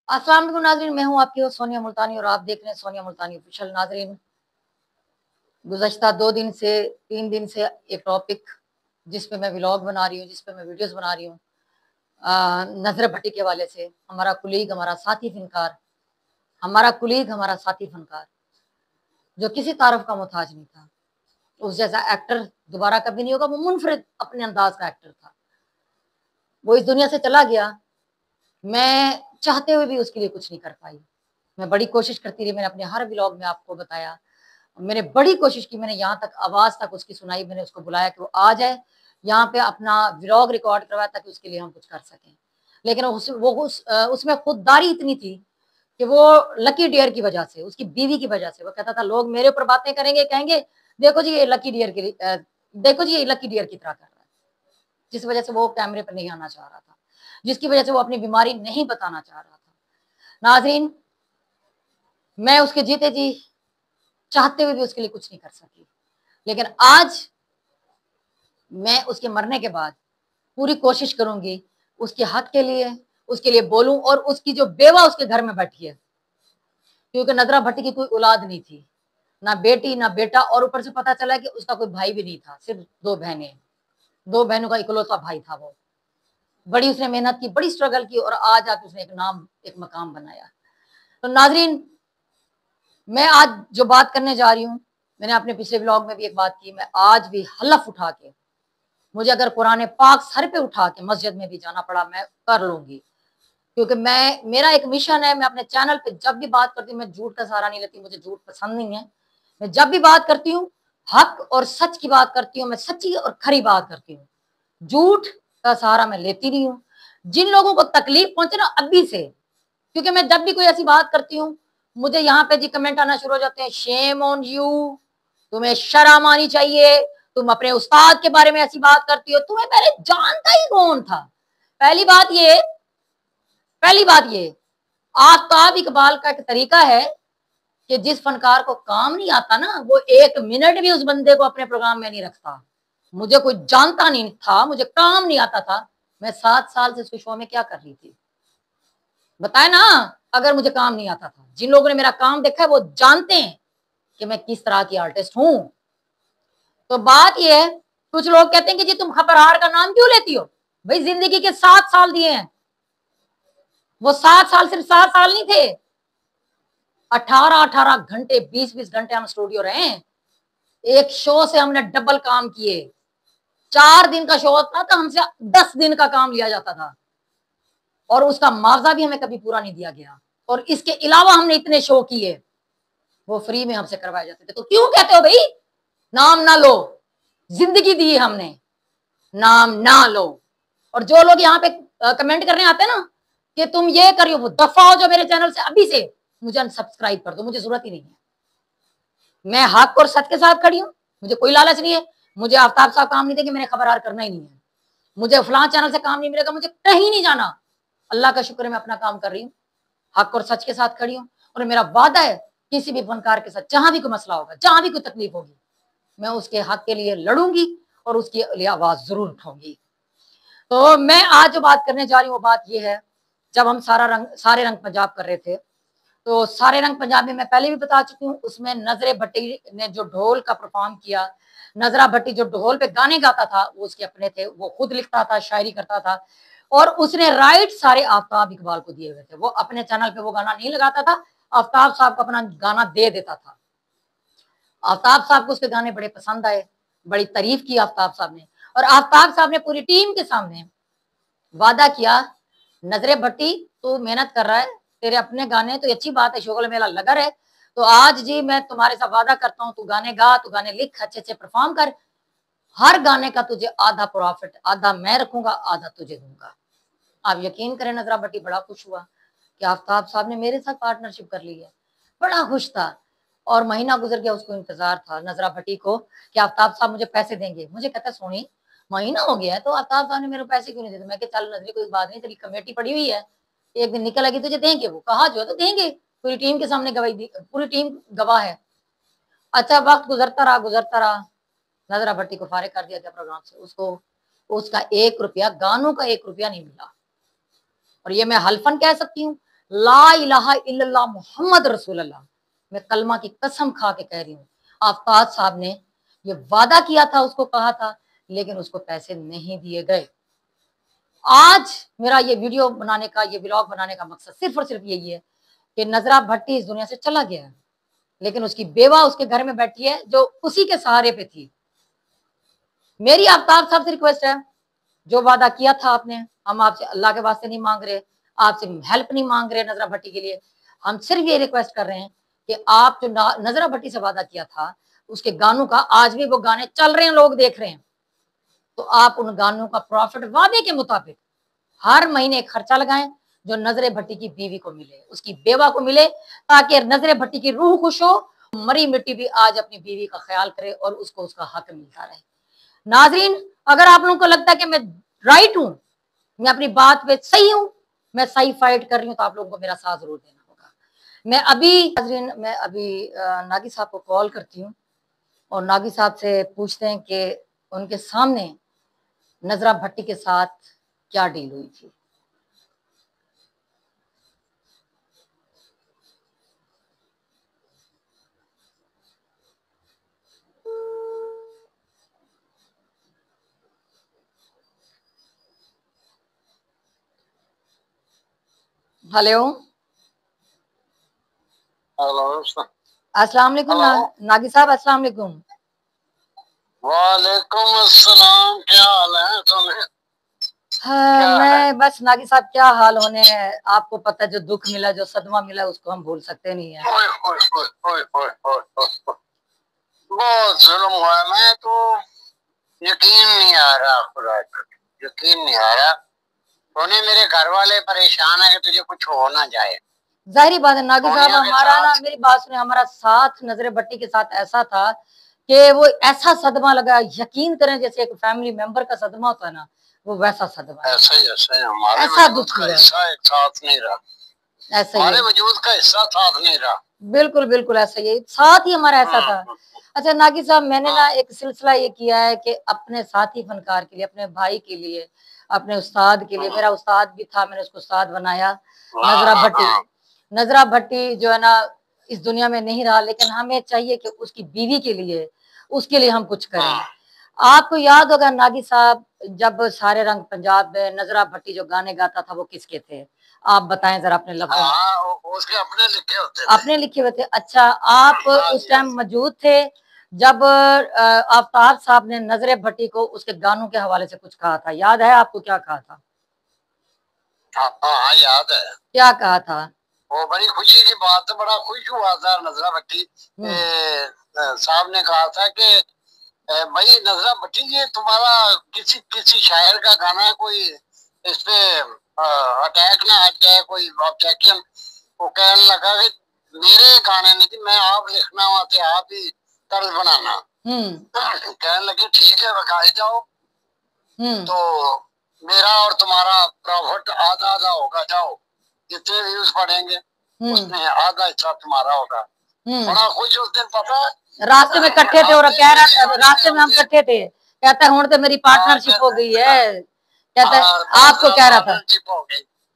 अस्सलाम वालेकुम नाज़रीन, मैं हूँ आपकी होस्ट सोनिया मुल्तानी और आप देख रहे हैं सोनिया मुल्तानी ऑफिशियल। नाज़रीन, गुज़श्ता 2 दिन से 3 दिन से एक टॉपिक जिस पे मैं व्लॉग बना रही हूँ, जिस पे मैं वीडियोस बना रही हूँ, नज़र भट्टी के हवाले से। हमारा कुलीग, हमारा साथी फनकार जो किसी तारफ का मोहताज नहीं था, उस जैसा एक्टर दोबारा कभी नहीं होगा। वो मुनफरिद अपने अंदाज का एक्टर था। वो इस दुनिया से चला गया। मैं चाहते हुए भी उसके लिए कुछ नहीं कर पाई। मैं बड़ी कोशिश करती रही, मैंने अपने हर व्लॉग में आपको बताया। मैंने बड़ी कोशिश की, मैंने यहाँ तक आवाज तक उसकी सुनाई, मैंने उसको बुलाया कि वो आ जाए यहाँ पे, अपना व्लॉग रिकॉर्ड करवाया ताकि उसके लिए हम कुछ कर सकें। लेकिन उसमें खुददारी इतनी थी कि वो लकी डियर की वजह से, उसकी बीवी की वजह से, वो कहता था लोग मेरे ऊपर बातें करेंगे, कहेंगे देखो जी ये लकी डियर की देखो जी ये लकी डियर की तरह कर रहा है। जिस वजह से वो कैमरे पर नहीं आना चाह रहा था, जिसकी वजह से वो अपनी बीमारी नहीं बताना चाह रहा था। नाज़रीन, मैं उसके जीते जी चाहते हुए भी उसके लिए कुछ नहीं कर सकी। लेकिन आज मैं उसके मरने के बाद पूरी कोशिश करूंगी उसके हक के लिए, उसके लिए बोलूं। और उसकी जो बेवा उसके घर में बैठी है, क्योंकि नजरा भट्टी की कोई औलाद नहीं थी, ना बेटी ना बेटा, और ऊपर से पता चला कि उसका कोई भाई भी नहीं था, सिर्फ 2 बहनें। 2 बहनों का इकलौता भाई था वो। बड़ी उसने मेहनत की, बड़ी स्ट्रगल की, और आज आके उसने एक नाम, एक मकाम बनाया। तो नाजरीन, मैं आज जो बात करने जा रही हूँ, मैंने अपने पिछले ब्लॉग में भी एक बात की, मैं आज भी हलफ उठा के, मुझे अगर कुरान पाक सर पे उठा के मस्जिद में भी जाना पड़ा, मैं कर लूंगी। क्योंकि मेरा एक मिशन है। मैं अपने चैनल पे जब भी बात करती हूँ, मैं झूठ का सहारा नहीं लेती, मुझे झूठ पसंद नहीं है। मैं जब भी बात करती हूँ, हक और सच की बात करती हूँ, मैं सच्ची और खरी बात करती हूँ। झूठ का सहारा मैं लेती नहीं हूँ। जिन लोगों को तकलीफ पहुंचे ना अभी से, क्योंकि मैं जब भी कोई ऐसी बात करती हूँ, मुझे यहाँ पे जी कमेंट आना शुरू हो जाते हैं, शेम ऑन यू, तुम्हें शर्म आनी चाहिए, तुम अपने उस्ताद के बारे में ऐसी बात करती हो, तुम्हें पहले जानता ही कौन था। पहली बात ये पहली बात ये आफ्ताब इकबाल का एक तरीका है कि जिस फनकार को काम नहीं आता ना, वो 1 मिनट भी उस बंदे को अपने प्रोग्राम में नहीं रखता। मुझे कोई जानता नहीं था, मुझे काम नहीं आता था, मैं 7 साल से इस शो में क्या कर रही थी बताए ना। अगर मुझे काम नहीं आता था, जिन लोगों ने मेरा काम देखा है वो जानते हैं कि मैं किस तरह की आर्टिस्ट हूं। तो बात यह है, कुछ लोग कहते हैं कि जी तुम खबरहार का नाम क्यों लेती हो। भाई जिंदगी के 7 साल दिए हैं, वो 7 साल सिर्फ 7 साल नहीं थे, 18-18 घंटे, 20-20 घंटे हम स्टूडियो रहे हैं। एक शो से हमने डबल काम किए। 4 दिन का शो होता था, हमसे 10 दिन का काम लिया जाता था, और उसका मुआवजा भी हमें कभी पूरा नहीं दिया गया। और इसके अलावा हमने इतने शो किए, वो फ्री में हमसे करवाए जाते थे। तो क्यों कहते हो भाई नाम ना लो, जिंदगी दी हमने, नाम ना लो। और जो लोग यहाँ पे कमेंट करने आते हैं ना कि तुम ये करियो, वो दफा हो जो मेरे चैनल से अभी से, मुझे अनसब्सक्राइब कर दो, मुझे जरूरत ही नहीं है। मैं हक और सच के साथ खड़ी हूँ, मुझे कोई लालच नहीं है। मुझे आफ्ताब साहब काम नहीं देंगे, मैंने खबरहार करना ही नहीं है। मुझे फलां चैनल से काम नहीं मिलेगा, मुझे कहीं नहीं जाना। अल्लाह का शुक्र है, मैं अपना काम कर रही हूँ, हक और सच के साथ खड़ी हूँ। और मेरा वादा है किसी भी फनकार के साथ जहां भी कोई मसला होगा, जहां भी कोई तकलीफ होगी, मैं उसके हक के लिए लड़ूंगी और उसके लिए आवाज जरूर उठाऊंगी। तो मैं आज जो बात करने जा रही हूँ वो बात यह है, जब हम सारे रंग पंजाब कर रहे थे, तो सारे रंग पंजाब में मैं पहले भी बता चुकी हूँ, उसमें नजरे भट्टी ने जो ढोल का परफॉर्म किया, नजरा भट्टी जो ढोल पे गाने गाता था वो उसके अपने थे, वो खुद लिखता था, शायरी करता था, और उसने राइट सारे आफ्ताब इकबाल को दिए हुए थे। वो अपने चैनल पे वो गाना नहीं लगाता था, आफ्ताब साहब को अपना गाना दे देता था। आफ्ताब साहब को उसके गाने बड़े पसंद आए, बड़ी तारीफ की आफ्ताब साहब ने, और आफ्ताब साहब ने पूरी टीम के सामने वादा किया, नजरे भट्टी तू मेहनत कर रहा है, तेरे अपने गाने तो अच्छी बात है, शोगल मेला लगा रहे, तो आज जी मैं तुम्हारे साथ वादा करता हूँ, तू गाने गा, तू गाने लिख, अच्छे अच्छे परफॉर्म कर, हर गाने का तुझे आधा प्रॉफिट, आधा मैं रखूंगा, आधा तुझे दूंगा। आप यकीन करें, नजरा भट्टी बड़ा खुश हुआ कि आफ्ताब साहब ने मेरे साथ पार्टनरशिप कर ली है, बड़ा खुश था। और महीना गुजर गया, उसको इंतजार था नजरा भट्टी को कि आफ्ताब साहब मुझे पैसे देंगे। मुझे कहता सोनी महीना हो गया है तो आफ्ताब साहब ने मेरे पैसे क्यों नहीं देते। मैं चल नजरी कोई बात नहीं, तेरी कमेटी पड़ी हुई है, एक दिन निकल आएगी तुझे देंगे, वो कहा जो है तो देंगे, पूरी टीम के सामने गवाही दी, पूरी टीम गवाह है। अच्छा, वक्त गुजरता रहा, नजरा भट्टी को फारिग कर दिया गया प्रोग्राम से। उसको उसका 1 रुपया, गानों का 1 रुपया नहीं मिला। और ये मैं हल्फन कह सकती हूँ ला इलाहा इल्लल्लाह मोहम्मद रसूलुल्लाह, मैं कलमा की कसम खा के कह रही हूँ, आफताब साहब ने ये वादा किया था, उसको कहा था, लेकिन उसको पैसे नहीं दिए गए। आज मेरा ये वीडियो बनाने का, ये व्लॉग बनाने का मकसद सिर्फ और सिर्फ यही है कि नजरा भट्टी इस दुनिया से चला गया है, लेकिन उसकी बेवा उसके घर में बैठी है जो उसी के सहारे पे थी। मेरी आफ्ताब साहब से रिक्वेस्ट है, जो वादा किया था आपने, हम आपसे अल्लाह के वास्ते नहीं मांग रहे, आपसे हेल्प नहीं मांग रहे नजरा भट्टी के लिए, हम सिर्फ ये रिक्वेस्ट कर रहे हैं कि आप जो नजरा भट्टी से वादा किया था उसके गानों का, आज भी वो गाने चल रहे हैं, लोग देख रहे हैं, तो आप उन गानों का प्रॉफिट वादे के मुताबिक हर महीने खर्चा लगाएं, जो नजरे भट्टी की बीवी को मिले, उसकी बेवा को मिले, ताकि नजरे भट्टी की रूह खुश हो, मरी मिट्टी भी आज अपनी बीवी का ख्याल करे और उसको उसका हक मिलता रहे। नाजरीन, अगर आप लोगों को लगता है कि मैं राइट हूं, मैं अपनी बात पे सही हूं, मैं सही फाइट कर रही हूं, तो आप लोगों को मेरा साथ जरूर देना होगा। मैं अभी नागी साहब को कॉल करती हूँ और नागी साहब से पूछते हैं कि उनके सामने नजरा भट्टी के साथ क्या डील हुई थी। हेलो, अस्सलाम वालेकुम नागी साहब, अस्सलाम वालेकुम। वालेकुम अस्सलाम, क्या हाल है तुम्हें? हाँ, मैं बस नागी साहब क्या हाल होने हैं, आपको पता है जो दुख मिला, जो सदमा मिला, उसको हम भूल सकते नहीं है। बहुत जुल्म हुआ, मैं तो यकीन नहीं आ रहा, खुदा का यकीन नहीं आ रहा। उन्हें मेरे घर वाले परेशान है कि तुझे कुछ हो ना जाए। जाहिर बात है नागी साहब, हमारा ना, मेरी बात सुने, हमारा साथ नजरे भट्टी के साथ ऐसा था कि वो ऐसा सदमा लगा, यकीन करें जैसे एक फैमिली मेंबर का सदमा होता है ना, वो वैसा सदमा, ऐसा ही हमारे ऐसा दुख का हुआ, हिस्सा एक साथ नहीं रहा, ऐसा हमारे ही वजूद का हिस्सा साथ नहीं रहा। बिल्कुल बिल्कुल ऐसा ही साथ ही हमारा ऐसा था। अच्छा नागी साहब, मैंने ना एक सिलसिला ये किया है कि अपने साथी फनकार के लिए, अपने भाई के लिए, अपने उस्ताद के लिए, मेरा उस्ताद भी था, मैंने उसको उस्ताद बनाया, नजरा भट्टी। नजरा भट्टी जो है ना इस दुनिया में नहीं रहा, लेकिन हमें चाहिए कि उसकी बीवी के लिए, उसके लिए हम कुछ करें। आपको याद होगा नागी साहब, जब सारे रंग पंजाब में नजरा भट्टी जो गाने गाता था वो किसके थे, आप बताएं जरा अपने लफ्जों में। उसके अपने लिखे होते थे। अपने लिखे हुए थे। अच्छा, आप उस टाइम मौजूद थे जब आफ्ताब साहब ने नजरे भट्टी को उसके गानों के हवाले से कुछ कहा था, याद है आपको क्या कहा था? हाँ याद है। क्या कहा था? वो बड़ी खुशी की बात है, बड़ा खुश हुआ था नजरा भट्टी साहब ने कहा था कि भाई नजरा भट्टी जी, तुम्हारा किसी किसी शायर का गाना है, कोई इस पे अटैक ना आ जाए, कोई ऑब्जेक्शन। वो कहने लगा कि मेरे गाने नहीं थी, मैं आप लिखना वहां थे, आप ही तर्ज बनाना। कहने लगे ठीक है, बखाई जाओ। तो मेरा और तुम्हारा प्रॉफिट आधा आधा होगा, जाओ जितने व्यूज पड़ेंगे उसमें आधा हिस्सा तुम्हारा होगा। बड़ा खुश उस दिन, पता है रास्ते में इकट्ठे थे और कह रहा था, रास्ते में हम इकट्ठे थे, कहता है हुण तो मेरी पार्टनरशिप हो गई है, कहता है आपको कह रहा था।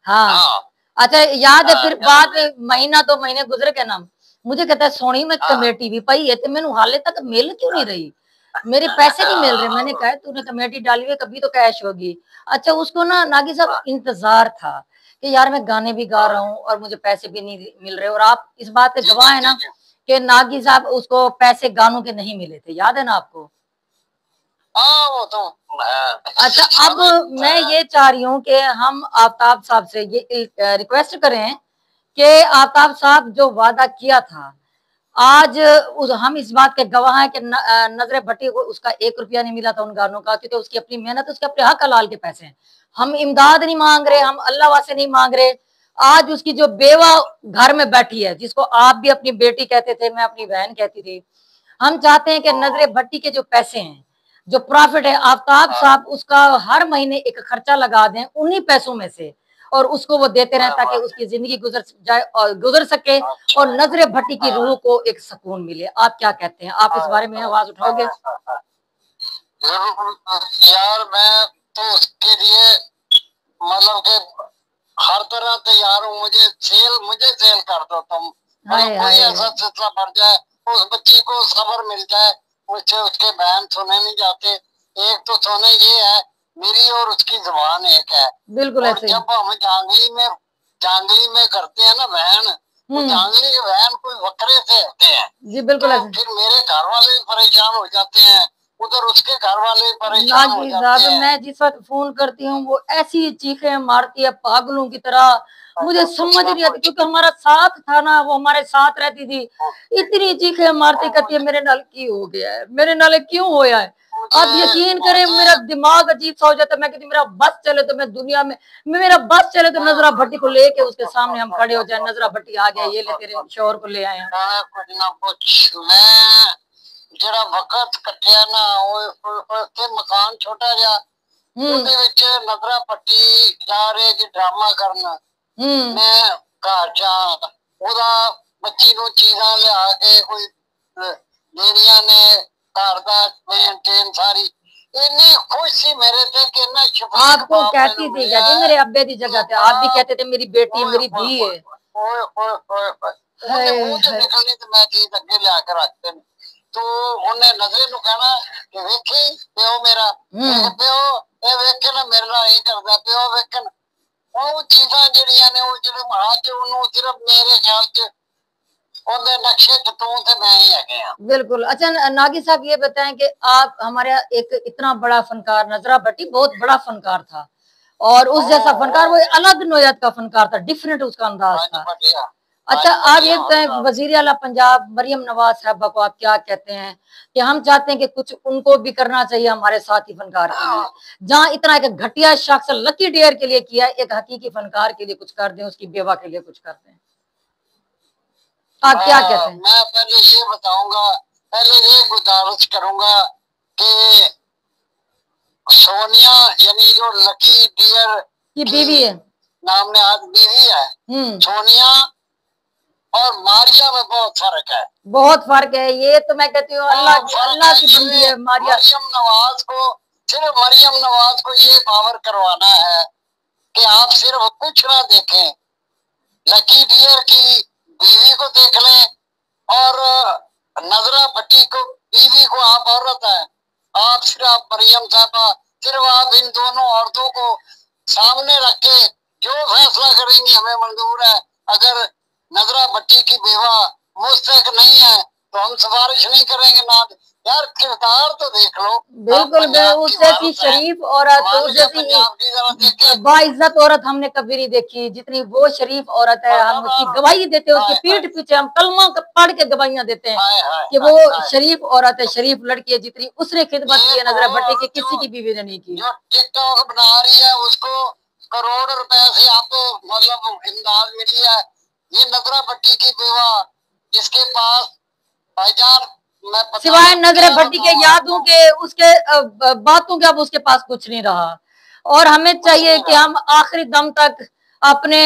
हाँ, अच्छा याद है, फिर बाद में महीना 2 महीने गुजर के ना, मुझे कहता है सोनी में कमेटी भी पाई है, तो मैंने हाले तक मिल क्यों नहीं रही, मेरे पैसे नहीं मिल रहे। मैंने कहा तूने कमेटी डाली हुई, कभी तो कैश होगी। अच्छा, उसको ना नागी साहब इंतजार था कि यार मैं गाने भी गा रहा हूँ और मुझे पैसे भी नहीं मिल रहे, और आप इस बात के गवाह है ना कि नागी साहब उसको पैसे गानों के नहीं मिले थे, याद है ना आपको? वो तो अच्छा, अब मैं ये चाह रही हूँ कि हम आफ्ताब साहब से ये रिक्वेस्ट करें कि आफ्ताब साहब जो वादा किया था, आज हम इस बात के गवाह हैं कि नजरे भट्टी को उसका 1 रुपया नहीं मिला था उन गानों का, क्योंकि उसकी अपनी मेहनत, उसके अपने हक हलाल के पैसे हैं। हम इमदाद नहीं मांग रहे, हम अल्लाह वास्ते नहीं मांग रहे। आज उसकी जो बेवा घर में बैठी है, जिसको आप भी अपनी बेटी कहते थे, मैं अपनी बहन कहती थी, हम चाहते हैं कि नजरे भट्टी के जो पैसे हैं, जो प्रॉफिट है, आफ्ताब साहब उसका हर महीने एक खर्चा लगा दें उन्हीं पैसों में से, और उसको वो देते रहें ताकि उसकी जिंदगी गुजर जाए और गुजर सके, और नजरे भट्टी की रूह को एक सुकून मिले। आप क्या कहते हैं, आप इस बारे में आवाज उठाओगे? यार मैं तो उसके लिए मतलब कि हर तरह तैयार हूँ, मुझे सेल कर दो तुम, मतलब कोई ऐसा सिलसिला बढ़ जाए, उस बच्ची को सब्र मिल जाए, मुझसे उसके बयान सुने नहीं जाते। एक तो सुने ये है, मेरी और उसकी जुबान एक है। बिल्कुल और ऐसे। जब हम जांगली में करते हैं ना बहन, तो जांगली के बहन कोई वक्रे से होते हैं जी बिल्कुल तो ऐसे। फिर मेरे घर वाले परेशान हो जाते हैं, उधर उसके घर वाले परेशान हो जाते हैं। मैं जिस वक्त फोन करती हूँ वो ऐसी चीखें मारती है पागलों की तरह, मुझे समझ नहीं आती, क्योंकि हमारा साथ था ना, वो हमारे साथ रहती थी, इतनी चीखें मारती, कहती है मेरे नाल की हो गया है, मेरे नाल क्यों होया है। आप यकीन करें मेरा दिमाग अजीब सा हो जाता है, मैं कहती मेरा बस चले तो मैं दुनिया में, मेरा बस चले तो नजरा भट्टी को लेके उसके सामने हम खड़े हो जाए, नजरा भट्टी आ गया, ये ले तेरे शोहर को ले आए हैं। कुछ ना कुछ मैं जरा वक्त कटिया ना उसके मकान छोटा जा ਉਹਦੇ ਵਿੱਚ ਨਜ਼ਰਾ ਪੱਟੀ ਜਾ ਰਹੇ ਕਿ ਡਰਾਮਾ ਕਰਨ ਮੈਂ ਘਰ ਜਾ ਉਹਦਾ ਬੱਚੀ ਨੂੰ ਚੀਜ਼ਾਂ ਲਿਆ ਕੇ ਕੋਈ ਦੇਣੀਆਂ ਨੇ घर का मेंटेन सारी इतनी खुश थी मेरे से कि ना आपको कहती थी क्या जी मेरे अब्बे की जगह थे, आप भी कहते थे मेरी बेटी मेरी धी है। निकलनी तो मैं चीज अगे लिया के रखते तो उन्हें नजरे नु कहना कि वेखी प्यो मेरा प्यो ये वेखे ना मेरे नाल नहीं करदा प्यो वेखन ਉਹ ਚੀਜ਼ਾਂ ਜਿਹੜੀਆਂ ਨੇ ਉਹ ਜਿਹੜੇ ਮਹਾਰਾਜ ਜੀ ਉਹਨੂੰ सिर्फ मेरे ख्याल च ਉਹਦੇ ਨਕਸ਼ੇ ਚ ਤੂੰ ਤੇ मैं ही है। बिल्कुल। अच्छा नागी साहब ये बताएं कि आप हमारे एक इतना बड़ा फनकार, नजरा भट्टी बहुत बड़ा फनकार था और उस जैसा फनकार वो अलग नोयत का फनकार था, डिफरेंट उसका अंदाज था। अच्छा आप ये बताएं वजीर आला पंजाब मरियम नवाज साहबा को आप क्या कहते हैं कि हम चाहते हैं कि कुछ उनको भी करना चाहिए हमारे साथी फनकार के लिए, जहाँ इतना एक घटिया शख्स लकी डेयर के लिए किया, एक हकीकी फनकार के लिए कुछ कर दें, उसकी बेवा के लिए कुछ कर दें। आप क्या कहते हैं? मैं पहले ये बताऊंगा, पहले ये गुजारिश करूंगा कि सोनिया यानी जो लकी डियर की बीवी है, नाम ने आज बीवी है, सोनिया और मारिया में बहुत फर्क है, बहुत फर्क है। ये तो मैं कहती हूँ अल्लाह की बंदी है मारिया। मरियम नवाज को ये पावर करवाना है कि आप सिर्फ कुछ ना देखें, लकी डियर की बीवी को देख लें और नजरा भट्टी को बीवी को आप औरत है, आप सिर्फ मरियम साहबा सिर्फ आप इन दोनों औरतों को सामने रख के जो फैसला करेंगी हमें मंजूर है। अगर नजरा भट्टी की बेवा मुस्तक नहीं है तो हम सिफारिश नहीं करेंगे ना। यार किरदार तो देख लो, बिल्कुल उस जैसी शरीफ औरत, उस जैसी बाइज्जत औरत हमने कभी नहीं देखी, जितनी वो शरीफ औरत है हम उसकी गवाही देते हैं, उसकी पीठ पीछे हम कलमा पढ़ के गवाहियां देते हैं कि वो शरीफ औरत है, शरीफ लड़की है, जितनी उसने खिदमत की है नजरा भट्टी की किसी की बीवी ने नहीं की। जो टिकटॉक बना रही है उसको करोड़ रुपए से आपको मतलब इमदाद मिली है, ये नजरा भट्टी की बेवा जिसके पास भाईजान सिवाय नजरे भट्टी के यादों के उसके बातों के अब उसके पास कुछ नहीं रहा। और हमें चाहिए कि हम आखिरी दम तक अपने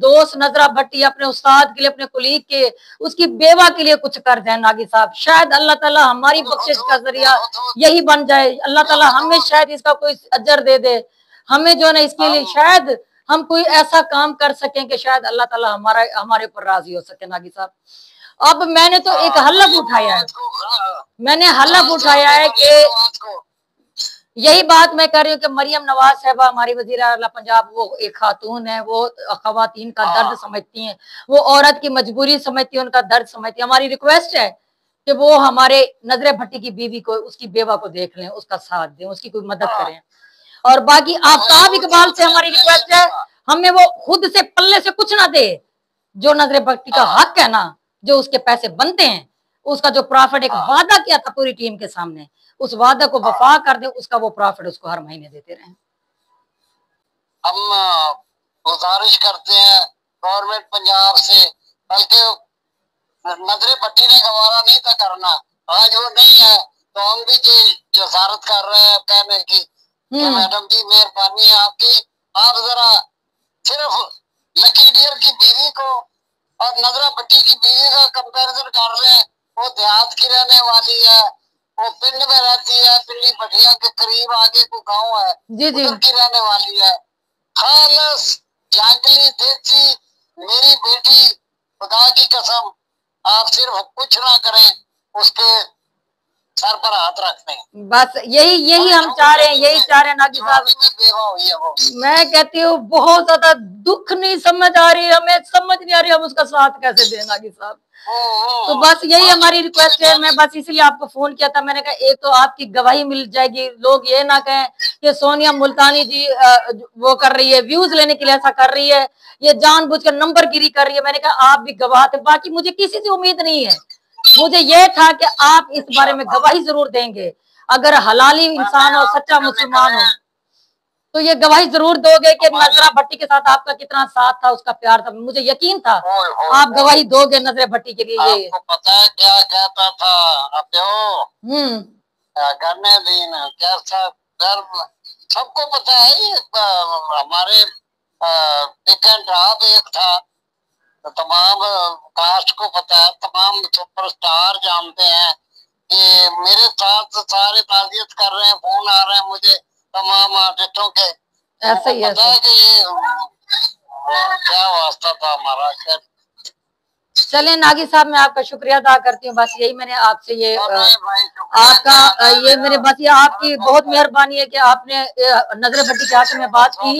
दोस्त नजरा भट्टी, अपने उस्ताद के लिए, अपने कुलीग के, उसकी बेवा के लिए कुछ कर दें नागी साहब। शायद अल्लाह ताला हमारी बख्शिश का जरिया यही बन जाए, अल्लाह ताला हमें शायद इसका कोई अजर दे दे, हमें जो है ना इसके लिए शायद हम कोई ऐसा काम कर सकें कि शायद अल्लाह ताला हमारे ऊपर राजी हो सके नागी साहब। अब मैंने तो एक हलफ उठाया है, मैंने हलफ उठाया है कि यही बात मैं कर रही हूँ कि मरियम नवाज साहबा हमारी वजीर आला पंजाब, वो एक खातून है, वो खवातीन का दर्द समझती हैं, वो औरत की मजबूरी समझती है, उनका दर्द समझती है। हमारी रिक्वेस्ट है कि वो हमारे नजरे भट्टी की बीवी को, उसकी बेवा को देख लें, उसका साथ दें, उसकी कोई मदद करें। और बाकी आफ्ताब इकबाल से हमारी रिक्वेस्ट है, हमें वो खुद से पल्ले से कुछ ना दे, जो नजरे भट्टी का हक है ना, जो उसके पैसे बनते हैं, उसका जो प्रॉफिट एक वादा किया था पूरी टीम के सामने, उस वादा को वफा कर दे, उसका वो प्रॉफिट उसको हर महीने देते रहे। हम गुजारिश करते हैं गवर्नमेंट पंजाब से, बल्कि नजरे भट्टी ने गवारा नहीं था करना, आज वो नहीं है तो हम भी जसारत कर रहे हैं कहने की कि मैडम जी मेहरबानी है आपकी, आप जरा सिर्फ लकी डियर की बीवी को और नजरा भट्टी की बीवी का कंपैरिजन कर रहे हैं। वो देहात की रहने वाली है, वो पिंड में रहती है, पिंडी भटिया के करीब आगे को गांव है, उधर की रहने वाली है। खालस जांगली देसी मेरी बेटी, खुदा की कसम आप सिर्फ कुछ ना करें, उसके सर पर हाथ रख दें। बस यही यही हम चाह रहे हैं, यही चाह रहे हैं नागी साहब। बेवा हुई है वो। मैं कहती हूँ बहुत ज्यादा दुख नहीं समझ आ रही, हमें समझ नहीं आ रही हम उसका साथ कैसे दें नागी साहब। तो बस यही हमारी रिक्वेस्ट है। मैं बस इसलिए आपको फोन किया था। मैंने कहा एक तो आपकी गवाही मिल जाएगी, लोग ये ना कहें कि सोनिया मुल्तानी जी वो कर रही है, व्यूज लेने के लिए ऐसा कर रही है, ये जानबूझकर नंबरगिरी कर रही है। मैंने कहा आप भी गवाह थे, बाकी मुझे किसी से उम्मीद नहीं है। मुझे यह था कि आप इस बारे में गवाही जरूर देंगे, अगर हलाली इंसान हो, सच्चा मुसलमान हो, तो ये गवाही जरूर दोगे कि नजरा भट्टी के साथ आपका कितना साथ था, उसका प्यार था। मुझे यकीन था आप गवाही दोगे नजरा भट्टी के लिए। ये आपको पता है क्या कहता था अब्यो? करने दीन कैसा कर, सबको पता है। ये हमारे वीकेंड रात एक था, तो तमाम कास्ट को पता है, तमाम सुपरस्टार जानते हैं कि मेरे साथ सारे ताजियत कर रहे हैं, फोन आ रहे हैं मुझे तमाम आर्टिस्टों के। ऐसा ही पता है कि ये क्या वास्ता था हमारा। चले नागी साहब, मैं आपका शुक्रिया अदा करती हूँ। बस यही मैंने आपसे ये आपका ये मेरे बस ये आपकी बहुत मेहरबानी है कि आपने नजर भट्टी के हाथ में बात की।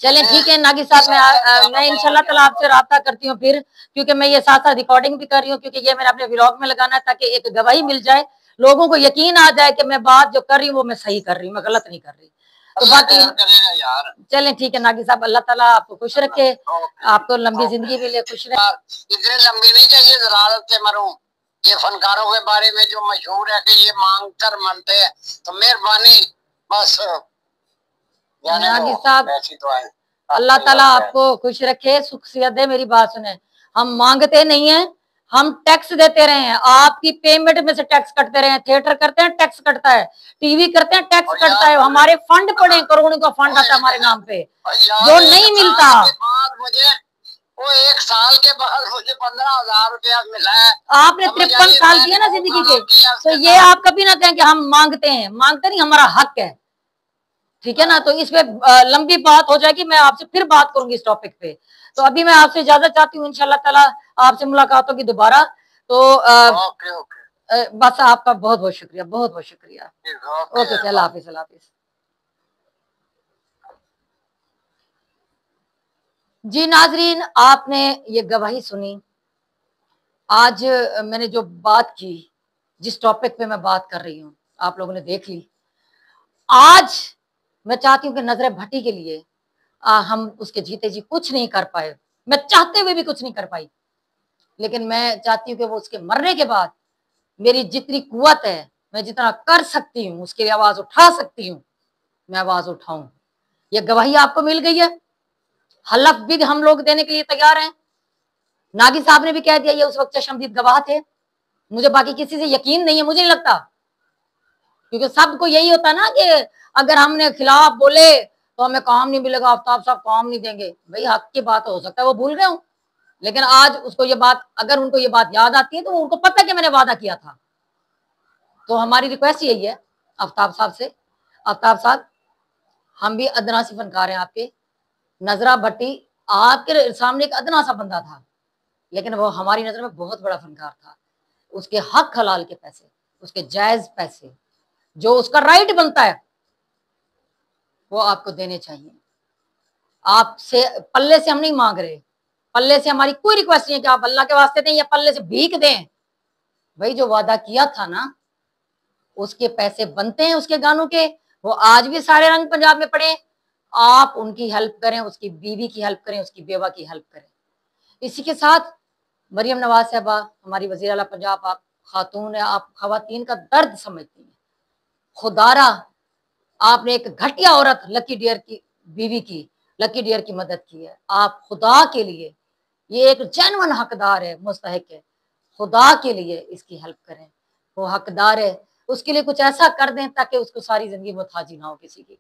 चले ठीक है नागी साहब, मैं इंशाल्लाह ताला आपसे राब्ता करती हूँ फिर, क्योंकि मैं ये साथ साथ रिकॉर्डिंग भी कर रही हूँ, क्योंकि ये मैंने अपने व्लॉग में लगाना है ताकि एक गवाही मिल जाए, लोगों को यकीन आ जाए कि मैं बात जो कर रही हूँ वो मैं सही कर रही हूँ, मैं गलत नहीं कर रही। तो बाकी चलें ठीक है नागी साहब, अल्लाह ताला आपको खुश रखे, आपको लंबी जिंदगी के लिए खुश रखे। इतनी लंबी नहीं चाहिए जलालत से मरूं। ये फनकारों के बारे में जो मशहूर है कि ये मांग कर मरते हैं, तो मेहरबानी बस नागी साहब, अल्लाह ताला आपको खुश रखे, सुख सेहत दे। मेरी बात सुने, हम मांगते नहीं है, हम टैक्स देते रहे हैं, आपकी पेमेंट में से टैक्स कटते रहे हैं, थिएटर करते हैं टैक्स कटता है, टीवी करते हैं टैक्स कटता है, हमारे फंड पड़े, करोड़ों का फंड आता है हमारे नाम पे जो नहीं मिलता। मुझे वो एक साल के बाद मुझे 15,000 रुपया मिला है। आपने 53 साल किए ना जिंदगी के, तो ये आप कभी ना कहें कि हम मांगते हैं, मांगते नहीं, हमारा हक है, ठीक है ना। तो इस पे लंबी बात हो जाएगी, मैं आपसे फिर बात करूंगी इस टॉपिक पे। तो अभी मैं आपसे इजाजत चाहती हूँ, इंशाल्लाह ताला आपसे मुलाकात होगी दोबारा। तो बस आपका बहुत बहुत शुक्रिया, बहुत बहुत शुक्रिया। ओके, अल्लाह हाफिज, अल्लाह हाफिज। जी नाजरीन, आपने ये गवाही सुनी। आज मैंने जो बात की, जिस टॉपिक पे मैं बात कर रही हूँ, आप लोगों ने देख ली। आज मैं चाहती हूँ कि नजर भट्टी के लिए हम उसके जीते जी कुछ नहीं कर पाए, मैं चाहते हुए भी कुछ नहीं कर पाई, लेकिन मैं चाहती हूँ कि वो उसके मरने के बाद मेरी जितनी कुव्वत है, मैं जितना कर सकती हूँ उसके लिए आवाज उठा सकती हूँ, मैं आवाज उठाऊं। ये गवाही आपको मिल गई है, हलफ भी हम लोग देने के लिए तैयार हैं। नागी साहब ने भी कह दिया, ये उस वक्त चश्मदीद गवाह थे। मुझे बाकी किसी से यकीन नहीं है, मुझे नहीं लगता, क्योंकि सबको यही होता है ना कि अगर हमने खिलाफ बोले तो हमें काम नहीं मिलेगा, आफ्ताब साहब काम नहीं देंगे। भाई हक की बात हो सकता है वो भूल गए हूं, लेकिन आज उसको ये बात, अगर उनको ये बात याद आती है तो उनको पता है कि मैंने वादा किया था। तो हमारी रिक्वेस्ट यही है आफ्ताब साहब से, आफ्ताब साहब हम भी अदना से फनकार हैं आपके। नजरा भट्टी आपके सामने एक अदना सा बंदा था, लेकिन वो हमारी नजर में बहुत बड़ा फनकार था। उसके हक हलाल के पैसे, उसके जायज पैसे, जो उसका राइट बनता है, वो आपको देने चाहिए। आपसे पल्ले से हम नहीं मांग रहे, पल्ले से हमारी कोई रिक्वेस्ट नहीं है कि आप अल्लाह के वास्ते दें या पल्ले से भीख दें। भाई जो वादा किया था ना, उसके पैसे बनते हैं उसके गानों के, वो आज भी सारे रंग पंजाब में पड़े। आप उनकी हेल्प करें, उसकी बीवी की हेल्प करें, उसकी बेवा की हेल्प करें। इसी के साथ मरियम नवाज साहबा हमारी वज़ीर आला पंजाब, आप खातून है, आप खवातीन का दर्द समझती हैं। खुदारा आपने एक घटिया औरत लकी डियर की बीवी की, लकी डियर की मदद की है। आप खुदा के लिए, ये एक जेन्युइन हकदार है, मुस्तहिक है, खुदा के लिए इसकी हेल्प करें। वो हकदार है, उसके लिए कुछ ऐसा कर दें ताकि उसको सारी जिंदगी मुताजी ना हो किसी की,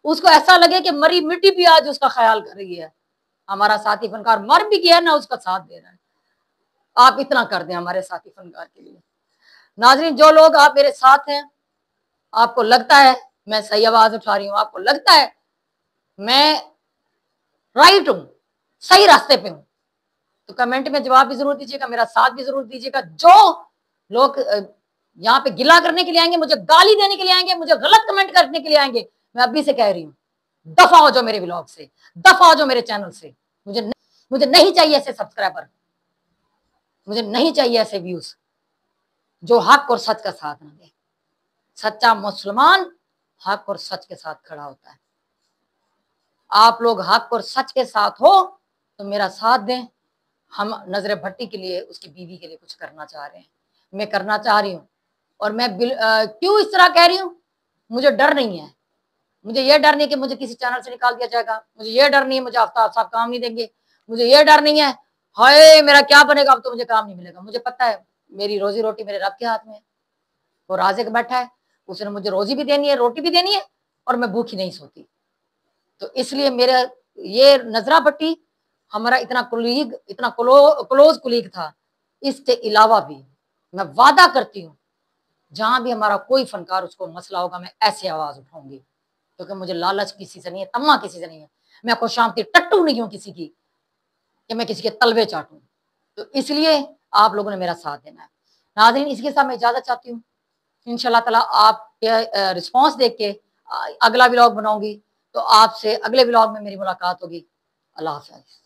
उसको ऐसा लगे कि मरी मिट्टी भी आज उसका ख्याल कर रही है। हमारा साथी फनकार मर भी गया ना, उसका साथ दे रहा है। आप इतना कर दें हमारे साथी फनकार के लिए। नाजरीन, जो लोग आप मेरे साथ हैं, आपको लगता है मैं सही आवाज उठा रही हूँ, आपको लगता है मैं राइट हूं, सही रास्ते पे हूं, तो कमेंट में जवाब भी जरूर दीजिएगा, मेरा साथ भी जरूर दीजिएगा। जो लोग यहाँ पे गिला करने के लिए आएंगे, मुझे गाली देने के लिए आएंगे, मुझे गलत कमेंट करने के लिए आएंगे, मैं अभी से कह रही हूँ, दफा हो जाओ मेरे व्लॉग से, दफा हो जाओ मेरे चैनल से। मुझे नहीं चाहिए ऐसे सब्सक्राइबर, मुझे नहीं चाहिए ऐसे व्यूज जो हक और सच का साथ न दे। सच्चा मुसलमान हक और सच के साथ खड़ा होता है। आप लोग हक और सच के साथ हो तो मेरा साथ दें। हम नजर भट्टी के लिए, उसकी बीवी के लिए कुछ करना चाह रहे हैं, मैं करना चाह रही हूँ। और मैं क्यों इस तरह कह रही हूँ, मुझे डर नहीं है। मुझे ये डर नहीं कि मुझे किसी चैनल से निकाल दिया जाएगा, मुझे ये डर नहीं है मुझे आफ्ताब साहब काम नहीं देंगे, मुझे ये डर नहीं है हाय मेरा क्या बनेगा, अब तो मुझे काम नहीं मिलेगा। मुझे पता है मेरी रोजी रोटी मेरे रब के हाथ में है, वो राज़िक बैठा है, उसने मुझे रोजी भी देनी है, रोटी भी देनी है, और मैं भूखी नहीं सोती। तो इसलिए मेरा ये नजरा भट्टी हमारा इतना कुलीग, इतना क्लोज कुलीग था। इसके अलावा भी मैं वादा करती हूँ, जहां भी हमारा कोई फनकार उसको मसला होगा, मैं ऐसे आवाज उठाऊंगी, क्योंकि मुझे लालच किसी से नहीं है, तम्मा किसी से नहीं है। मैं खुश शांति टट्टू नहीं हूं किसी की कि मैं किसी के तलवे चाटूं। तो इसलिए आप लोगों ने मेरा साथ देना है। नाज़रीन, इसके साथ मैं इजाजत चाहती हूँ। इंशाल्लाह ताला आपके रिस्पॉन्स देख के अगला व्लॉग बनाऊंगी, तो आपसे अगले व्लॉग में मेरी मुलाकात होगी। अल्लाह हाफ़िज़।